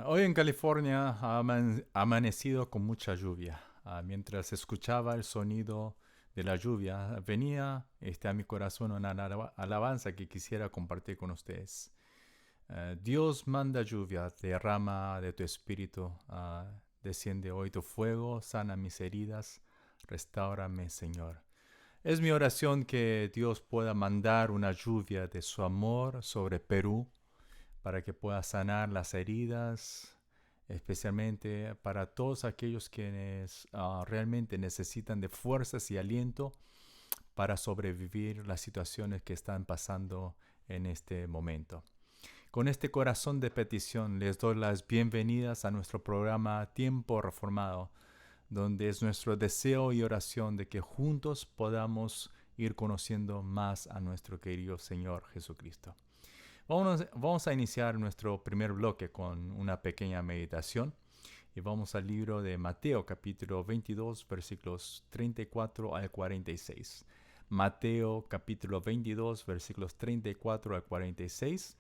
Hoy en California ha amanecido con mucha lluvia. Mientras escuchaba el sonido de la lluvia, venía a mi corazón una alabanza que quisiera compartir con ustedes. Dios manda lluvia, derrama de tu espíritu, desciende hoy tu fuego, sana mis heridas, restáurame, Señor. Es mi oración que Dios pueda mandar una lluvia de su amor sobre Perú para que pueda sanar las heridas, especialmente para todos aquellos quienes realmente necesitan de fuerzas y aliento para sobrevivir las situaciones que están pasando en este momento. Con este corazón de petición les doy las bienvenidas a nuestro programa Tiempo Reformado, donde es nuestro deseo y oración de que juntos podamos ir conociendo más a nuestro querido Señor Jesucristo. Vamos a iniciar nuestro primer bloque con una pequeña meditación y vamos al libro de Mateo capítulo 22 versículos 34 al 46. Mateo capítulo 22 versículos 34 al 46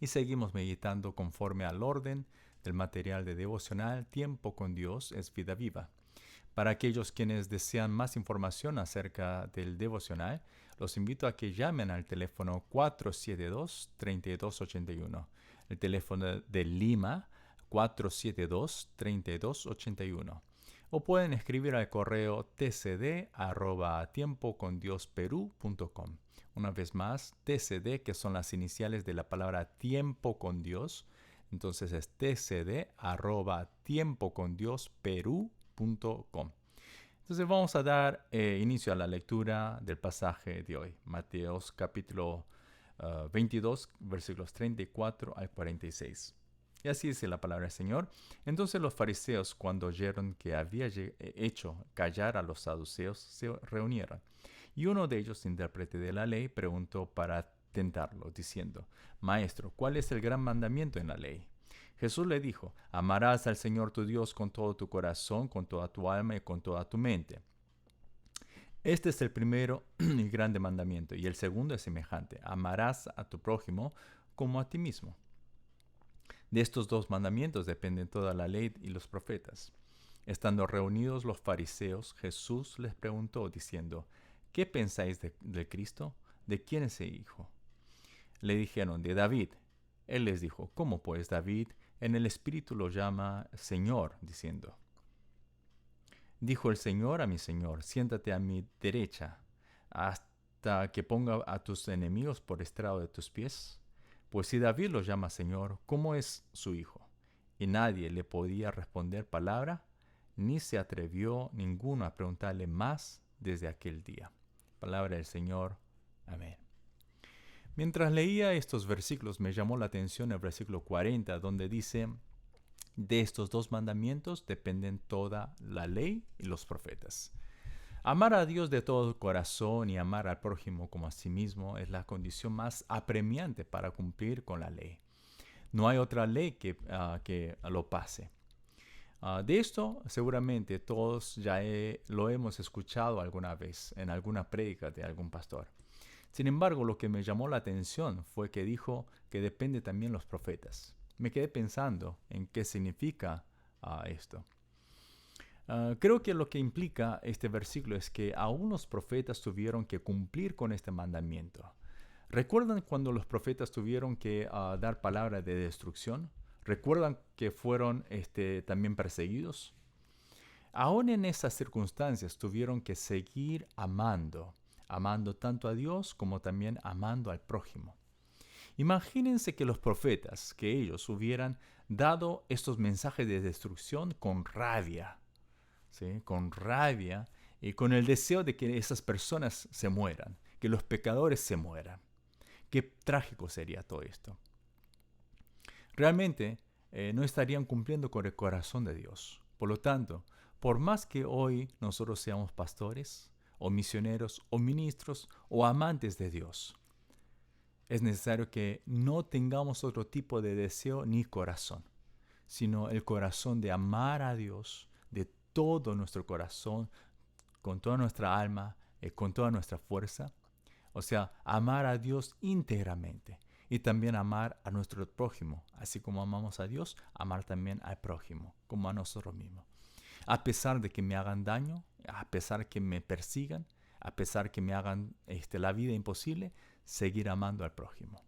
y seguimos meditando conforme al orden del material de devocional Tiempo con Dios es vida viva. Para aquellos quienes desean más información acerca del devocional, los invito a que llamen al teléfono 472-3281. El teléfono de Lima, 472-3281. O pueden escribir al correo tcd@tiempocondiosperú.com. Una vez más, tcd, que son las iniciales de la palabra tiempo con Dios. Entonces es tcd@tiempocondiosperú.com. Entonces vamos a dar inicio a la lectura del pasaje de hoy, Mateos capítulo 22, versículos 34 al 46. Y así dice la palabra del Señor. Entonces los fariseos, cuando oyeron que había hecho callar a los saduceos, se reunieron. Y uno de ellos, intérprete de la ley, preguntó para tentarlo, diciendo: Maestro, ¿cuál es el gran mandamiento en la ley? Jesús le dijo: amarás al Señor tu Dios con todo tu corazón, con toda tu alma y con toda tu mente. Este es el primero y grande mandamiento, y el segundo es semejante: amarás a tu prójimo como a ti mismo. De estos dos mandamientos dependen toda la ley y los profetas. Estando reunidos los fariseos, Jesús les preguntó, diciendo: ¿qué pensáis de Cristo? ¿De quién es el hijo? Le dijeron: de David. Él les dijo: ¿cómo pues David en el Espíritu lo llama Señor, diciendo: dijo el Señor a mi Señor, siéntate a mi derecha, hasta que ponga a tus enemigos por estrado de tus pies? Pues si David lo llama Señor, ¿cómo es su hijo? Y nadie le podía responder palabra, ni se atrevió ninguno a preguntarle más desde aquel día. Palabra del Señor. Amén. Mientras leía estos versículos me llamó la atención el versículo 40, donde dice: de estos dos mandamientos dependen toda la ley y los profetas. Amar a Dios de todo corazón y amar al prójimo como a sí mismo es la condición más apremiante para cumplir con la ley. No hay otra ley que lo pase. De esto seguramente todos lo hemos escuchado alguna vez en alguna prédica de algún pastor. Sin embargo, lo que me llamó la atención fue que dijo que depende también los profetas. Me quedé pensando en qué significa esto. Creo que lo que implica este versículo es que aún los profetas tuvieron que cumplir con este mandamiento. ¿Recuerdan cuando los profetas tuvieron que dar palabra de destrucción? ¿Recuerdan que fueron también perseguidos? Aún en esas circunstancias tuvieron que seguir amando tanto a Dios como también amando al prójimo. Imagínense que los profetas, que ellos hubieran dado estos mensajes de destrucción con rabia, ¿sí? Con rabia y con el deseo de que esas personas se mueran, que los pecadores se mueran. Qué trágico sería todo esto. Realmente no estarían cumpliendo con el corazón de Dios. Por lo tanto, por más que hoy nosotros seamos pastores, o misioneros, o ministros, o amantes de Dios, es necesario que no tengamos otro tipo de deseo ni corazón, sino el corazón de amar a Dios de todo nuestro corazón, con toda nuestra alma, con toda nuestra fuerza. O sea, amar a Dios íntegramente. Y también amar a nuestro prójimo. Así como amamos a Dios, amar también al prójimo, como a nosotros mismos. A pesar de que me hagan daño, a pesar que me persigan, a pesar que me hagan la vida imposible, seguir amando al prójimo.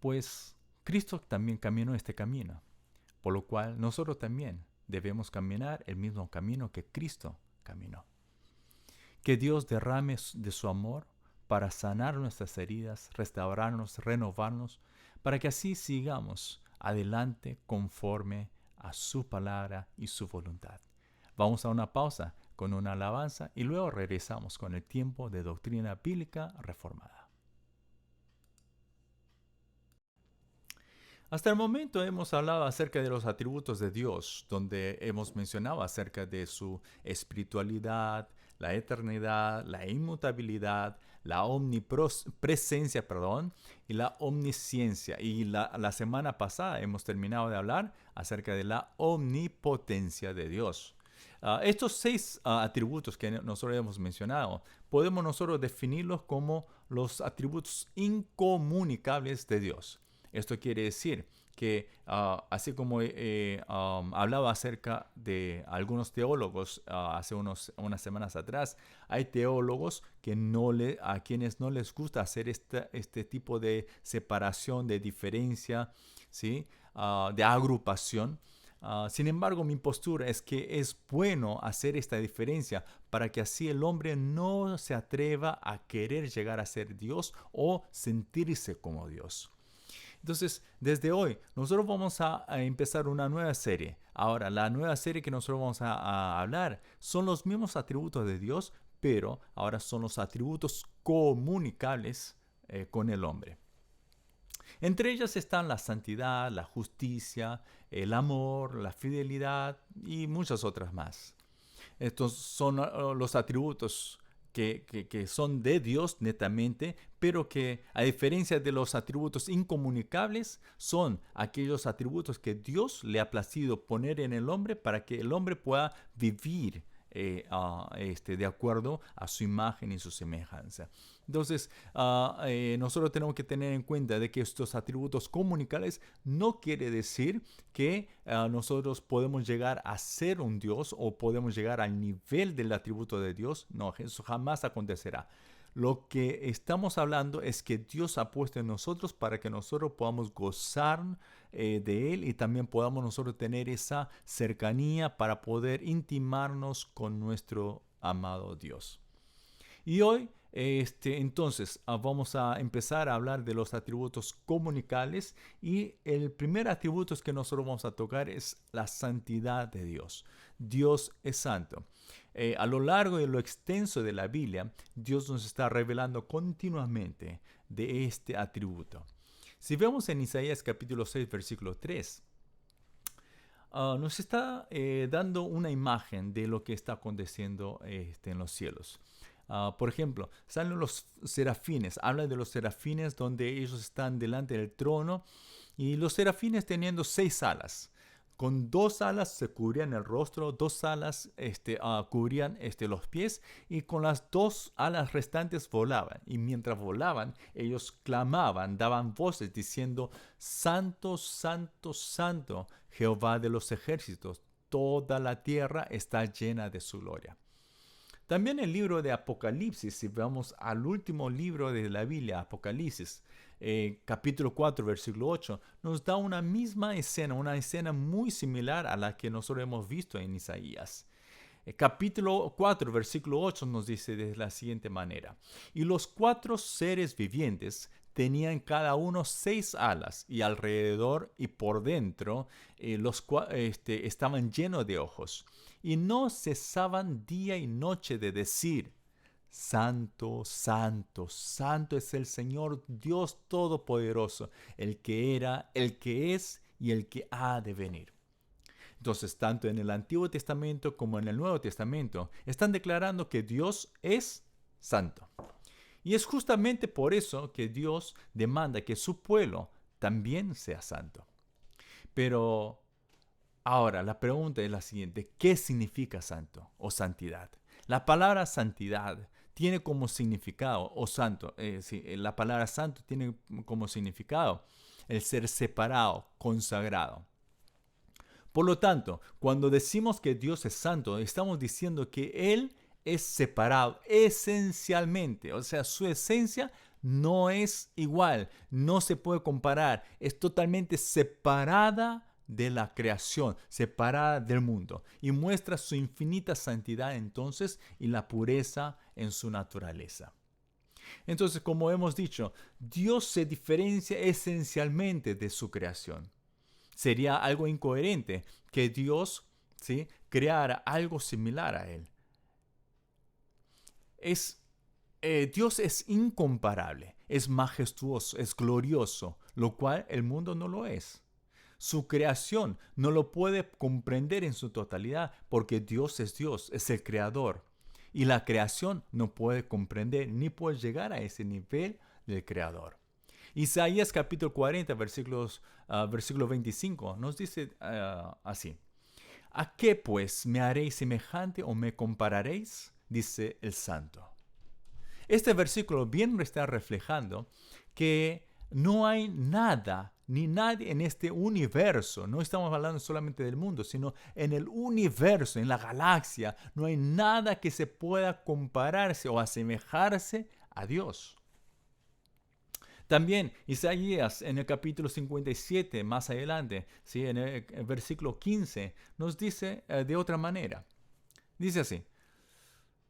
Pues Cristo también caminó este camino, por lo cual nosotros también debemos caminar el mismo camino que Cristo caminó. Que Dios derrame de su amor para sanar nuestras heridas, restaurarnos, renovarnos, para que así sigamos adelante conforme a su palabra y su voluntad. Vamos a una pausa con una alabanza y luego regresamos con el tiempo de doctrina bíblica reformada. Hasta el momento hemos hablado acerca de los atributos de Dios, donde hemos mencionado acerca de su espiritualidad, la eternidad, la inmutabilidad, la omnipresencia, y la omnisciencia. Y la semana pasada hemos terminado de hablar acerca de la omnipotencia de Dios. Estos 6 atributos que nosotros hemos mencionado, podemos nosotros definirlos como los atributos incomunicables de Dios. Esto quiere decir que así como hablaba acerca de algunos teólogos hace unas semanas atrás, hay teólogos que a quienes no les gusta hacer este tipo de separación, de diferencia, ¿sí? De agrupación. Sin embargo, mi postura es que es bueno hacer esta diferencia para que así el hombre no se atreva a querer llegar a ser Dios o sentirse como Dios. Entonces, desde hoy, nosotros vamos a empezar una nueva serie. Ahora, la nueva serie que nosotros vamos a hablar son los mismos atributos de Dios, pero ahora son los atributos comunicables con el hombre. Entre ellas están la santidad, la justicia, el amor, la fidelidad y muchas otras más. Estos son los atributos que son de Dios netamente, pero que a diferencia de los atributos incomunicables, son aquellos atributos que Dios le ha placido poner en el hombre para que el hombre pueda vivir de acuerdo a su imagen y su semejanza. Entonces, nosotros tenemos que tener en cuenta de que estos atributos comunicables no quiere decir que nosotros podemos llegar a ser un Dios o podemos llegar al nivel del atributo de Dios. No, eso jamás acontecerá. Lo que estamos hablando es que Dios ha puesto en nosotros para que nosotros podamos gozar de Él y también podamos nosotros tener esa cercanía para poder intimarnos con nuestro amado Dios. Y hoy, entonces, vamos a empezar a hablar de los atributos comunicables y el primer atributo que nosotros vamos a tocar es la santidad de Dios. Dios es santo. A lo largo y lo extenso de la Biblia, Dios nos está revelando continuamente de este atributo. Si vemos en Isaías capítulo 6, versículo 3, nos está dando una imagen de lo que está aconteciendo en los cielos. Por ejemplo, salen los serafines, habla de los serafines donde ellos están delante del trono y los serafines teniendo 6 alas. Con 2 alas se cubrían el rostro, 2 alas cubrían los pies y con las 2 alas restantes volaban. Y mientras volaban, ellos clamaban, daban voces diciendo, Santo, Santo, Santo, Jehová de los ejércitos, toda la tierra está llena de su gloria. También el libro de Apocalipsis, si vamos al último libro de la Biblia, Apocalipsis, capítulo 4, versículo 8, nos da una misma escena, una escena muy similar a la que nosotros hemos visto en Isaías. Capítulo 4, versículo 8 nos dice de la siguiente manera, y los 4 seres vivientes tenían cada uno 6 alas y alrededor y por dentro estaban llenos de ojos y no cesaban día y noche de decir, Santo, Santo, Santo es el Señor Dios Todopoderoso, el que era, el que es y el que ha de venir. Entonces, tanto en el Antiguo Testamento como en el Nuevo Testamento, están declarando que Dios es santo. Y es justamente por eso que Dios demanda que su pueblo también sea santo. Pero ahora la pregunta es la siguiente, ¿qué significa santo o santidad? La palabra santidad tiene como significado, o santo, sí, la palabra santo tiene como significado el ser separado, consagrado. Por lo tanto, cuando decimos que Dios es santo, estamos diciendo que Él es separado esencialmente, o sea, su esencia no es igual, no se puede comparar, es totalmente separada de la creación, separada del mundo, y muestra su infinita santidad entonces y la pureza en su naturaleza. Entonces, como hemos dicho, Dios se diferencia esencialmente de su creación. Sería algo incoherente que Dios, ¿sí?, creara algo similar a Él. Dios es incomparable, es majestuoso, es glorioso, lo cual el mundo no lo es. Su creación no lo puede comprender en su totalidad porque Dios, es el creador. Y la creación no puede comprender ni puede llegar a ese nivel del creador. Isaías capítulo 40, versículo 25 nos dice así. ¿A qué pues me haréis semejante o me compararéis? Dice el santo. Este versículo bien está reflejando que no hay nada ni nadie en este universo, no estamos hablando solamente del mundo, sino en el universo, en la galaxia, no hay nada que se pueda compararse o asemejarse a Dios. También Isaías en el capítulo 57, más adelante, ¿sí?, en el versículo 15, nos dice de otra manera. Dice así.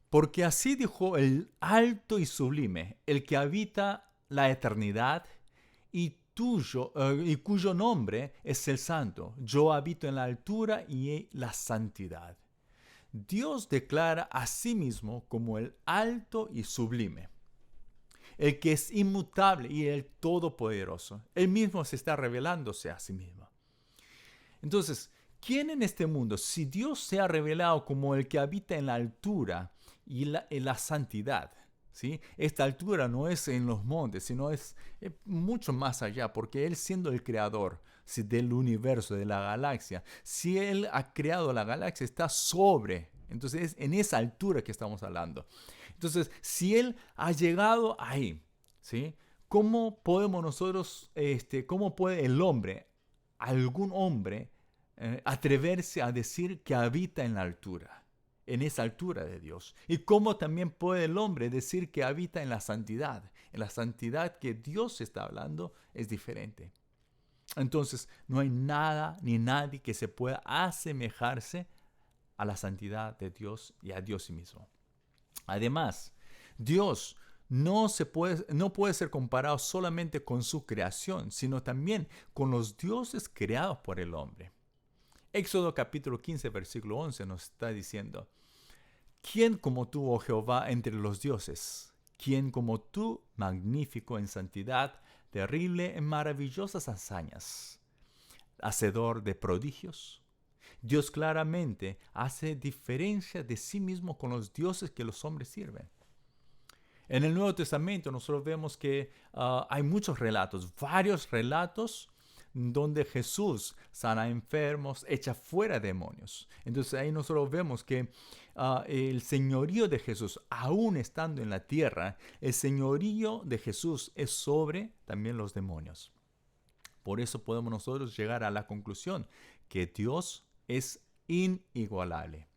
Porque así dijo el alto y sublime, el que habita la eternidad y cuyo nombre es el santo. Yo habito en la altura y la santidad. Dios declara a sí mismo como el alto y sublime, el que es inmutable y el todopoderoso. Él mismo se está revelándose a sí mismo. Entonces, ¿quién en este mundo, si Dios se ha revelado como el que habita en la altura y en la santidad, ¿sí? Esta altura no es en los montes, sino es mucho más allá, porque Él, siendo el creador, ¿sí?, del universo, de la galaxia, si Él ha creado la galaxia, está sobre. Entonces es en esa altura que estamos hablando. Entonces, si Él ha llegado ahí, ¿sí?, ¿cómo podemos nosotros, cómo puede el hombre, algún hombre, atreverse a decir que habita en la altura, en esa altura de Dios? Y cómo también puede el hombre decir que habita en la santidad que Dios está hablando es diferente. Entonces, no hay nada ni nadie que se pueda asemejarse a la santidad de Dios y a Dios mismo. Además, Dios no puede ser comparado solamente con su creación, sino también con los dioses creados por el hombre. Éxodo capítulo 15, versículo 11 nos está diciendo, ¿quién como tú, oh Jehová, entre los dioses? ¿Quién como tú, magnífico en santidad, terrible en maravillosas hazañas, hacedor de prodigios? Dios claramente hace diferencia de sí mismo con los dioses que los hombres sirven. En el Nuevo Testamento nosotros vemos que hay muchos relatos, varios relatos donde Jesús sana enfermos, echa fuera demonios. Entonces ahí nosotros vemos que el señorío de Jesús, aún estando en la tierra, el señorío de Jesús es sobre también los demonios. Por eso podemos nosotros llegar a la conclusión que Dios es inigualable.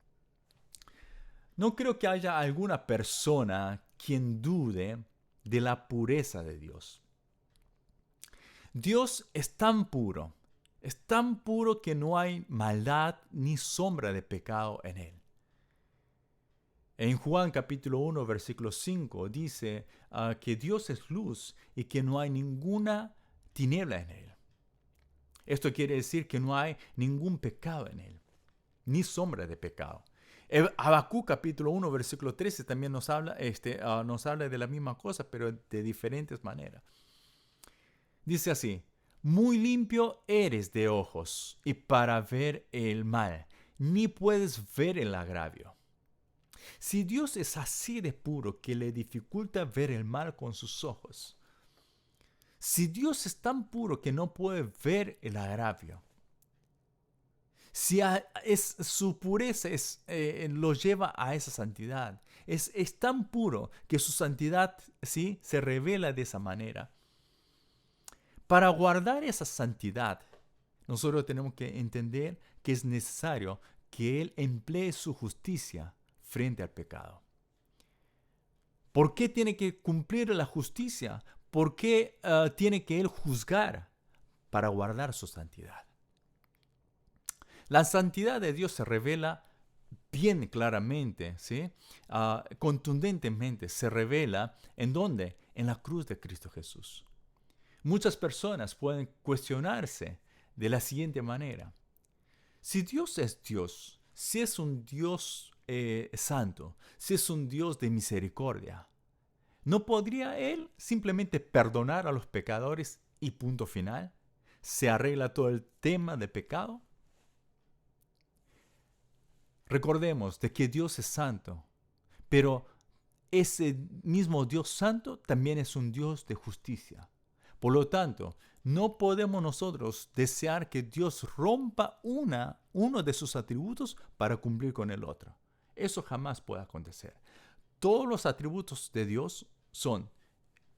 No creo que haya alguna persona quien dude de la pureza de Dios. Dios es tan puro que no hay maldad ni sombra de pecado en él. En Juan capítulo 1, versículo 5 dice que Dios es luz y que no hay ninguna tiniebla en él. Esto quiere decir que no hay ningún pecado en él, ni sombra de pecado. Habacuc capítulo 1, versículo 13 también nos habla de la misma cosa, pero de diferentes maneras. Dice así, muy limpio eres de ojos y para ver el mal, ni puedes ver el agravio. Si Dios es así de puro que le dificulta ver el mal con sus ojos, si Dios es tan puro que no puede ver el agravio, Su pureza lo lleva a esa santidad. Es tan puro que su santidad, ¿sí?, se revela de esa manera. Para guardar esa santidad, nosotros tenemos que entender que es necesario que Él emplee su justicia frente al pecado. ¿Por qué tiene que cumplir la justicia? ¿Por qué tiene que Él juzgar para guardar su santidad? La santidad de Dios se revela bien claramente, ¿sí? Contundentemente, se revela ¿en dónde? En la cruz de Cristo Jesús. Muchas personas pueden cuestionarse de la siguiente manera. Si Dios es Dios, si es un Dios santo, si es un Dios de misericordia, ¿no podría Él simplemente perdonar a los pecadores y punto final? ¿Se arregla todo el tema de pecado? Recordemos de que Dios es santo, pero ese mismo Dios santo también es un Dios de justicia. Por lo tanto, no podemos nosotros desear que Dios rompa uno de sus atributos para cumplir con el otro. Eso jamás puede acontecer. Todos los atributos de Dios son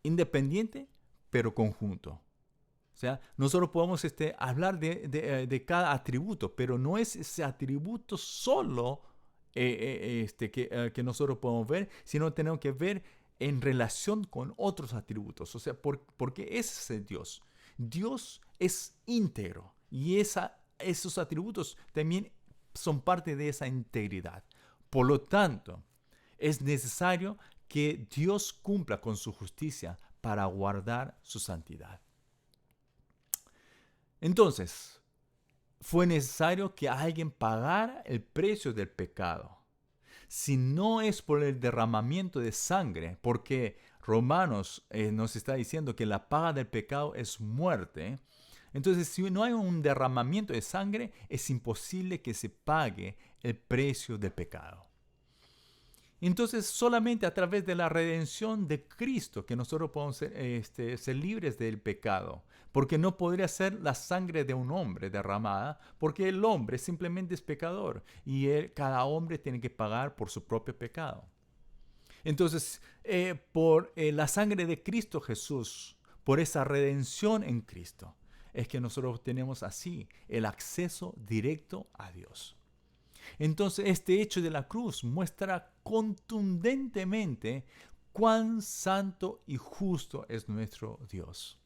independientes, pero conjuntos. O sea, nosotros podemos hablar de cada atributo, pero no es ese atributo solo que nosotros podemos ver, sino tenemos que ver en relación con otros atributos. O sea, porque ese es Dios. Dios es íntegro y esos atributos también son parte de esa integridad. Por lo tanto, es necesario que Dios cumpla con su justicia para guardar su santidad. Entonces, fue necesario que alguien pagara el precio del pecado. Si no es por el derramamiento de sangre, porque Romanos nos está diciendo que la paga del pecado es muerte, entonces si no hay un derramamiento de sangre, es imposible que se pague el precio del pecado. Entonces, solamente a través de la redención de Cristo que nosotros podemos ser libres del pecado. Porque no podría ser la sangre de un hombre derramada, porque el hombre simplemente es pecador y cada hombre tiene que pagar por su propio pecado. Entonces, por la sangre de Cristo Jesús, por esa redención en Cristo, es que nosotros tenemos así el acceso directo a Dios. Entonces, este hecho de la cruz muestra contundentemente cuán santo y justo es nuestro Dios.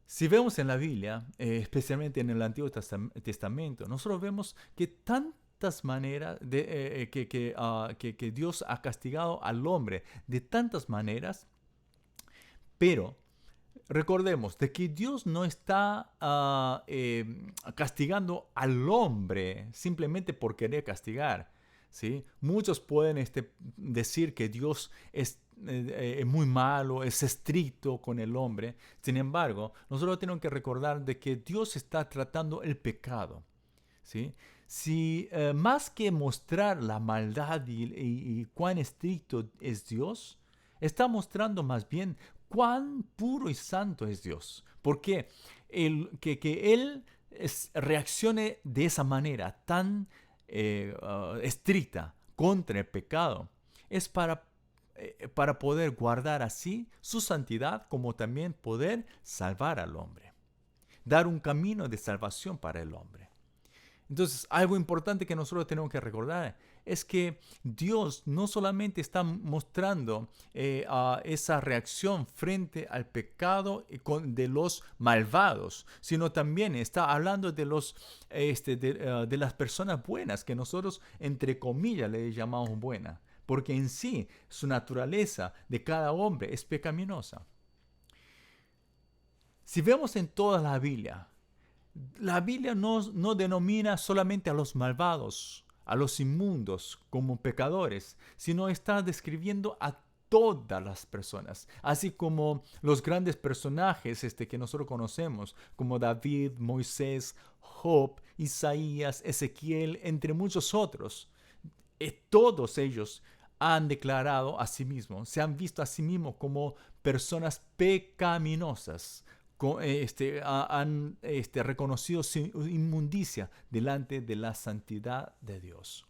Si vemos en la Biblia, especialmente en el Antiguo Testamento, nosotros vemos que tantas maneras que Dios ha castigado al hombre de tantas maneras, pero recordemos de que Dios no está castigando al hombre simplemente por querer castigar, ¿sí? Muchos pueden decir que Dios es muy malo, es estricto con el hombre. Sin embargo, nosotros tenemos que recordar de que Dios está tratando el pecado, ¿sí? Si más que mostrar la maldad y cuán estricto es Dios, está mostrando más bien cuán puro y santo es Dios. Porque que Él reaccione de esa manera tan estricta contra el pecado es para poder guardar así su santidad, como también poder salvar al hombre, dar un camino de salvación para el hombre. Entonces, algo importante que nosotros tenemos que recordar es que Dios no solamente está mostrando esa reacción frente al pecado de los malvados, sino también está hablando de de las personas buenas, que nosotros entre comillas le llamamos buenas, porque en sí su naturaleza de cada hombre es pecaminosa. Si vemos en toda la Biblia no denomina solamente a los malvados, a los inmundos como pecadores, sino está describiendo a todas las personas, así como los grandes personajes que nosotros conocemos, como David, Moisés, Job, Isaías, Ezequiel, entre muchos otros. Todos ellos han declarado a sí mismos, se han visto a sí mismos como personas pecaminosas, han reconocido su inmundicia delante de la santidad de Dios.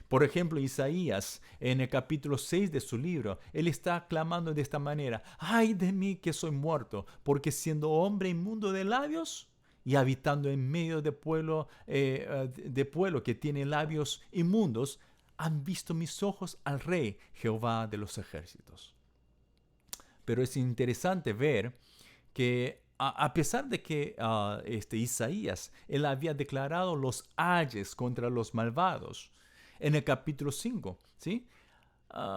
Por ejemplo, Isaías, en el capítulo 6 de su libro, él está clamando de esta manera: ¡ay de mí que soy muerto! Porque siendo hombre inmundo de labios y habitando en medio de pueblo que tiene labios inmundos, han visto mis ojos al Rey Jehová de los ejércitos. Pero es interesante ver que a pesar de que Isaías, él había declarado los ayes contra los malvados en el capítulo 5, ¿sí?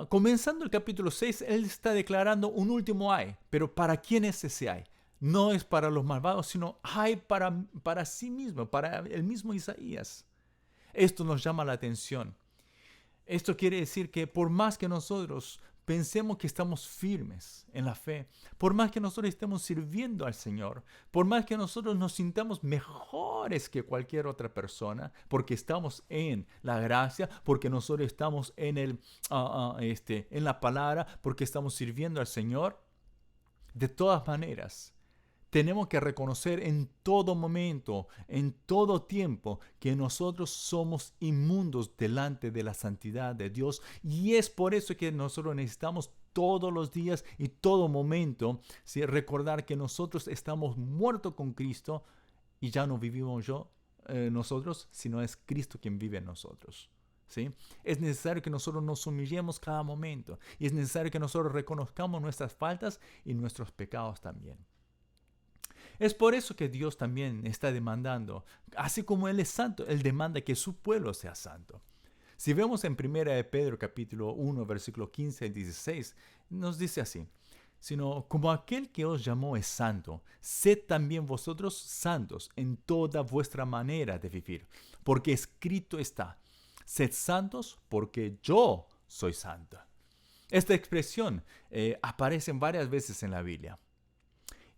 Comenzando el capítulo 6, él está declarando un último ay, pero ¿para quién es ese ay? No es para los malvados, sino ay para sí mismo, para el mismo Isaías. Esto nos llama la atención. Esto quiere decir que por más que nosotros pensemos que estamos firmes en la fe, por más que nosotros estemos sirviendo al Señor, por más que nosotros nos sintamos mejores que cualquier otra persona, porque estamos en la gracia, porque nosotros estamos en la palabra, porque estamos sirviendo al Señor, de todas maneras, tenemos que reconocer en todo momento, en todo tiempo, que nosotros somos inmundos delante de la santidad de Dios. Y es por eso que nosotros necesitamos todos los días y todo momento, ¿sí?, recordar que nosotros estamos muertos con Cristo y ya no vivimos nosotros, sino es Cristo quien vive en nosotros. ¿Sí? Es necesario que nosotros nos humillemos cada momento. Y es necesario que nosotros reconozcamos nuestras faltas y nuestros pecados también. Es por eso que Dios también está demandando, así como Él es santo, Él demanda que su pueblo sea santo. Si vemos en 1 de Pedro capítulo 1, versículo 15 y 16, nos dice así: sino como aquel que os llamó es santo, sed también vosotros santos en toda vuestra manera de vivir, porque escrito está: sed santos porque yo soy santo. Esta expresión aparece varias veces en la Biblia.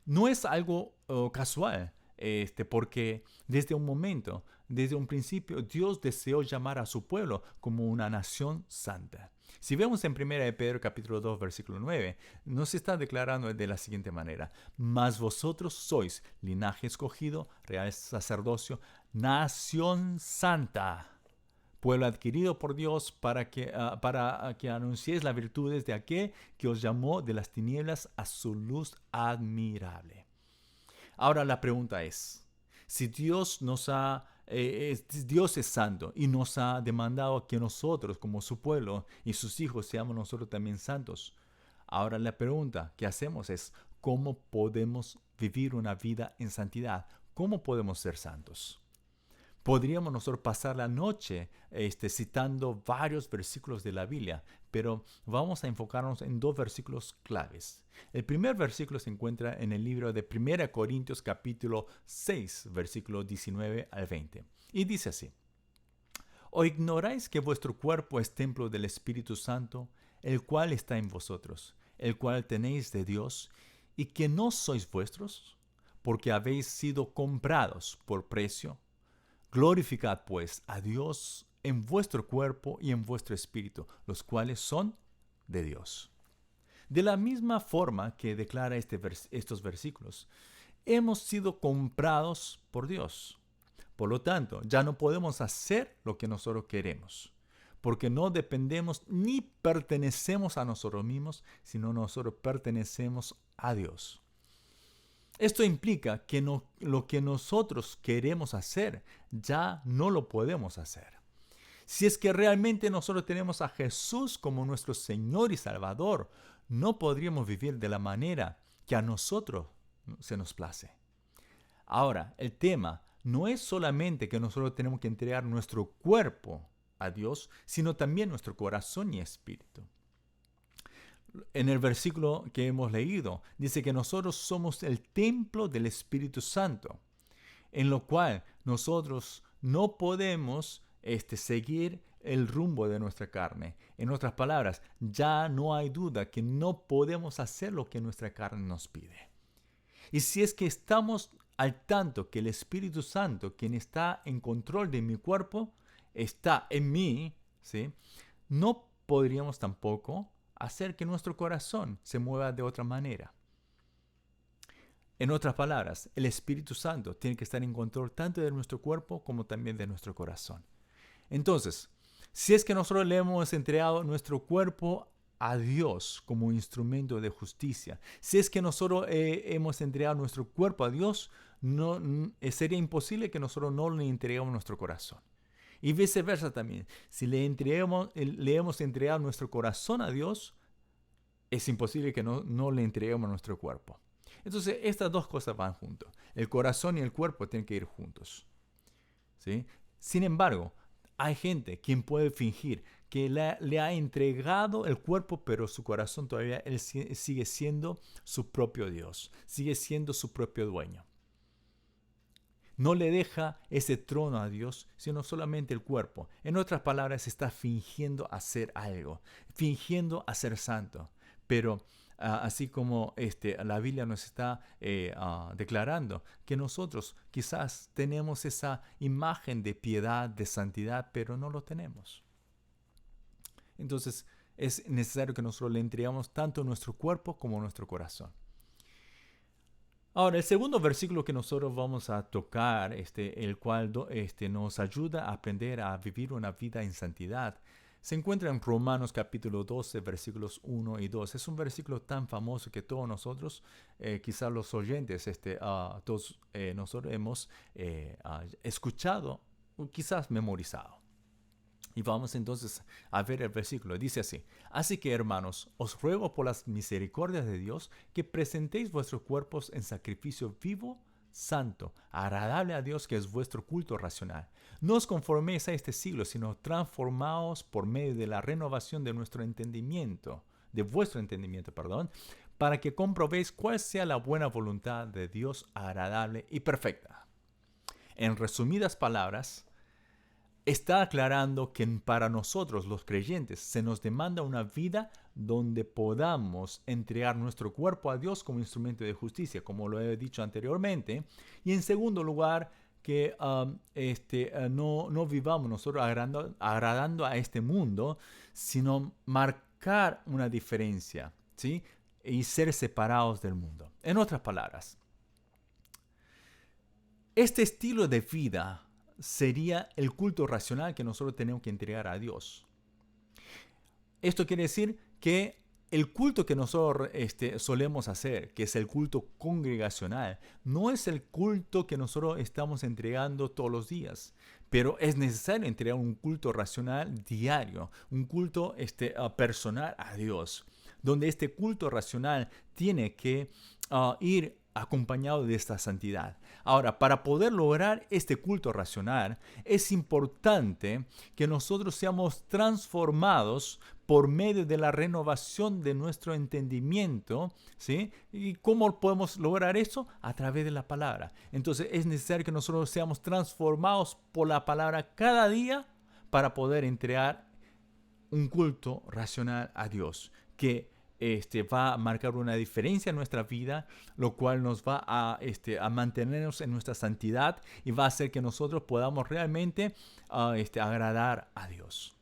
No es algo casual, porque desde un principio, Dios deseó llamar a su pueblo como una nación santa. Si vemos en 1 de Pedro capítulo 2, versículo 9, nos está declarando de la siguiente manera: mas vosotros sois linaje escogido, real sacerdocio, nación santa, pueblo adquirido por Dios para que anunciéis las virtudes de aquel que os llamó de las tinieblas a su luz admirable. Ahora la pregunta es, si Dios Dios es santo y nos ha demandado que nosotros como su pueblo y sus hijos seamos nosotros también santos. Ahora la pregunta que hacemos es, ¿cómo podemos vivir una vida en santidad? ¿Cómo podemos ser santos? Podríamos nosotros pasar la noche citando varios versículos de la Biblia, pero vamos a enfocarnos en dos versículos claves. El primer versículo se encuentra en el libro de 1 Corintios capítulo 6, versículo 19 al 20. Y dice así: ¿o ignoráis que vuestro cuerpo es templo del Espíritu Santo, el cual está en vosotros, el cual tenéis de Dios, y que no sois vuestros, porque habéis sido comprados por precio? Glorificad pues a Dios en vuestro cuerpo y en vuestro espíritu, los cuales son de Dios. De la misma forma que declara estos versículos, hemos sido comprados por Dios. Por lo tanto, ya no podemos hacer lo que nosotros queremos, porque no dependemos ni pertenecemos a nosotros mismos, sino nosotros pertenecemos a Dios. Esto implica que lo que nosotros queremos hacer ya no lo podemos hacer. Si es que realmente nosotros tenemos a Jesús como nuestro Señor y Salvador, no podríamos vivir de la manera que a nosotros se nos place. Ahora, el tema no es solamente que nosotros tenemos que entregar nuestro cuerpo a Dios, sino también nuestro corazón y espíritu. En el versículo que hemos leído, dice que nosotros somos el templo del Espíritu Santo, en lo cual nosotros no podemos seguir el rumbo de nuestra carne. En otras palabras, ya no hay duda que no podemos hacer lo que nuestra carne nos pide. Y si es que estamos al tanto que el Espíritu Santo, quien está en control de mi cuerpo, está en mí, ¿sí?, no podríamos tampoco hacer que nuestro corazón se mueva de otra manera. En otras palabras, el Espíritu Santo tiene que estar en control tanto de nuestro cuerpo como también de nuestro corazón. Entonces, si es que nosotros le hemos entregado nuestro cuerpo a Dios como instrumento de justicia, si es que nosotros hemos entregado nuestro cuerpo a Dios, sería imposible que nosotros no le entreguemos nuestro corazón. Y viceversa también, si le hemos entregado nuestro corazón a Dios, es imposible que no le entreguemos nuestro cuerpo. Entonces, estas dos cosas van juntos. El corazón y el cuerpo tienen que ir juntos, ¿sí? Sin embargo, hay gente quien puede fingir que le ha entregado el cuerpo, pero su corazón todavía él sigue siendo su propio Dios, sigue siendo su propio dueño. No le deja ese trono a Dios, sino solamente el cuerpo. En otras palabras, está fingiendo hacer algo, fingiendo hacer santo. Pero así como la Biblia nos está declarando que nosotros quizás tenemos esa imagen de piedad, de santidad, pero no lo tenemos. Entonces es necesario que nosotros le entregamos tanto nuestro cuerpo como nuestro corazón. Ahora, el segundo versículo que nosotros vamos a tocar, el cual nos ayuda a aprender a vivir una vida en santidad, se encuentra en Romanos capítulo 12, versículos 1 y 2. Es un versículo tan famoso que todos nosotros, quizás los oyentes, todos nosotros hemos escuchado o quizás memorizado. Y vamos entonces a ver el versículo. Dice así: así que, hermanos, os ruego por las misericordias de Dios que presentéis vuestros cuerpos en sacrificio vivo, santo, agradable a Dios, que es vuestro culto racional. No os conforméis a este siglo, sino transformaos por medio de la renovación de vuestro entendimiento, para que comprobéis cuál sea la buena voluntad de Dios, agradable y perfecta. En resumidas palabras, está aclarando que para nosotros los creyentes se nos demanda una vida donde podamos entregar nuestro cuerpo a Dios como instrumento de justicia, como lo he dicho anteriormente. Y en segundo lugar, que no vivamos nosotros agradando a este mundo, sino marcar una diferencia, ¿sí? Y ser separados del mundo. En otras palabras, este estilo de vida sería el culto racional que nosotros tenemos que entregar a Dios. Esto quiere decir que el culto que nosotros solemos hacer, que es el culto congregacional, no es el culto que nosotros estamos entregando todos los días, pero es necesario entregar un culto racional diario, un culto personal a Dios, donde este culto racional tiene que ir acompañado de esta santidad. Ahora, para poder lograr este culto racional, es importante que nosotros seamos transformados por medio de la renovación de nuestro entendimiento, ¿sí? ¿Y cómo podemos lograr eso? A través de la palabra. Entonces, es necesario que nosotros seamos transformados por la palabra cada día para poder entregar un culto racional a Dios, que va a marcar una diferencia en nuestra vida, lo cual nos va a mantenernos en nuestra santidad y va a hacer que nosotros podamos realmente agradar a Dios.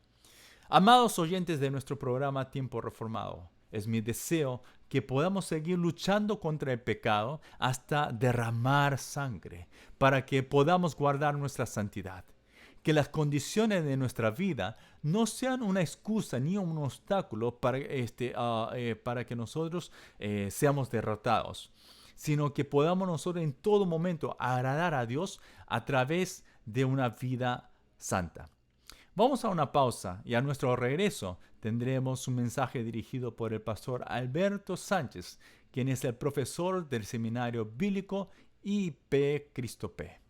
Amados oyentes de nuestro programa Tiempo Reformado, es mi deseo que podamos seguir luchando contra el pecado hasta derramar sangre para que podamos guardar nuestra santidad. Que las condiciones de nuestra vida no sean una excusa ni un obstáculo para que nosotros seamos derrotados, sino que podamos nosotros en todo momento agradar a Dios a través de una vida santa. Vamos a una pausa y a nuestro regreso tendremos un mensaje dirigido por el pastor Alberto Sánchez, quien es el profesor del Seminario Bíblico IP Cristo P.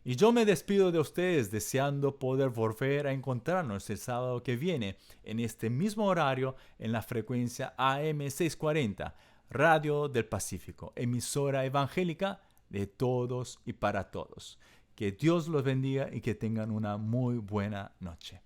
Y yo me despido de ustedes deseando poder volver a encontrarnos el sábado que viene en este mismo horario en la frecuencia AM 640, Radio del Pacífico, emisora evangélica de todos y para todos. Que Dios los bendiga y que tengan una muy buena noche.